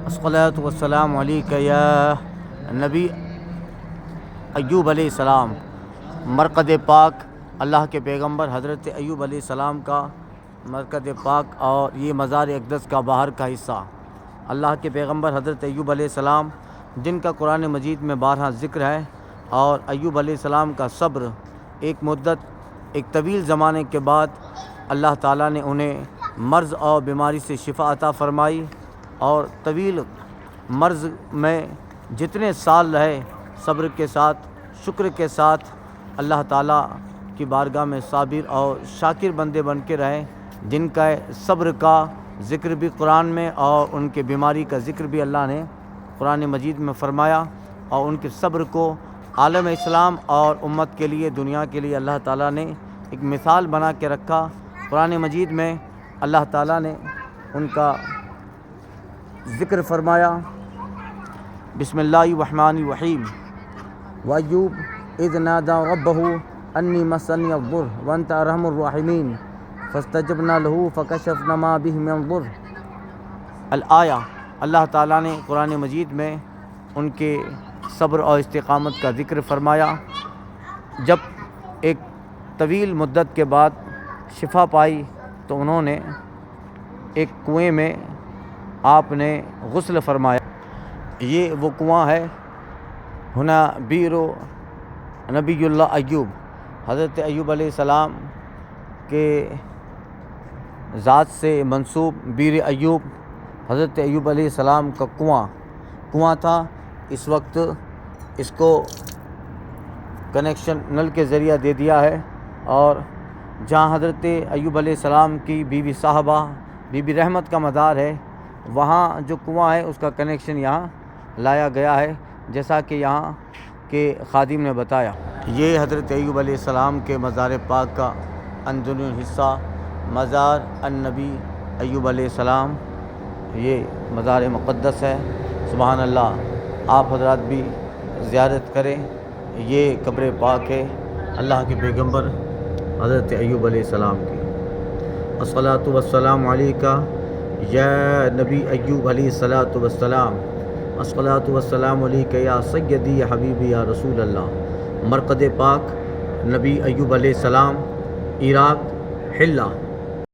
الصلاۃ والسلام علیک یا نبی ایوب علیہ السلام۔ مرقد پاک اللہ کے پیغمبر حضرت ایوب علیہ السلام کا مرقد پاک، اور یہ مزار اقدس کا باہر کا حصہ۔ اللہ کے پیغمبر حضرت ایوب علیہ السلام جن کا قرآن مجید میں بارہا ذکر ہے، اور ایوب علیہ السلام کا صبر، ایک طویل زمانے کے بعد اللہ تعالیٰ نے انہیں مرض اور بیماری سے شفا عطا فرمائی، اور طویل مرض میں جتنے سال رہے صبر کے ساتھ، شکر کے ساتھ اللہ تعالیٰ کی بارگاہ میں صابر اور شاکر بندے بن کے رہے، جن کا صبر کا ذکر بھی قرآن میں اور ان کے بیماری کا ذکر بھی اللہ نے قرآن مجید میں فرمایا، اور ان کے صبر کو عالم اسلام اور امت کے لیے، دنیا کے لیے اللہ تعالیٰ نے ایک مثال بنا کے رکھا۔ قرآن مجید میں اللہ تعالیٰ نے ان کا ذکر فرمایا، بسم اللہ الرحمن الرحیم، وَأَيُّوبَ إِذْ نَادَىٰ رَبَّهُ أَنِّي مَسَّنِيَ الضُّرُّ وَأَنْتَ أَرْحَمُ الرَّاحِمِينَ فَاسْتَجَبْنَا لَهُ فَكَشَفْنَا مَا بِهِ مِنْ ضُرٍّ الآیہ۔ اللہ تعالیٰ نے قرآن مجید میں ان کے صبر اور استقامت کا ذکر فرمایا۔ جب ایک طویل مدت کے بعد شفا پائی تو انہوں نے ایک کنویں میں آپ نے غسل فرمایا۔ یہ وہ کنواں ہے، ہنا بیر نبی اللہ ایوب، حضرت ایوب علیہ السلام کے ذات سے منسوب بیر ایوب، حضرت ایوب علیہ السلام کا کنواں تھا۔ اس وقت اس کو کنیکشن نل کے ذریعہ دے دیا ہے، اور جہاں حضرت ایوب علیہ السلام کی بیوی صاحبہ بی بی رحمت کا مزار ہے، وہاں جو کنواں ہے اس کا کنیکشن یہاں لایا گیا ہے، جیسا کہ یہاں کے خادم نے بتایا۔ یہ حضرت ایوب علیہ السلام کے مزار پاک کا اندرونی حصہ، مزار النبی ایوب علیہ السلام، یہ مزار مقدس ہے۔ سبحان اللہ، آپ حضرات بھی زیارت کریں، یہ قبر پاک ہے اللہ کے پیغمبر حضرت ایوب علیہ السلام کی۔ الصلاۃ والسلام علیک یا نبی ایوب علیہ الصلاۃ والسلام، الصلاۃ والسلام علیک یا سیدی یا حبیبی یا رسول اللہ۔ مرقد پاک نبی ایوب علیہ السلام، عراق، حلہ۔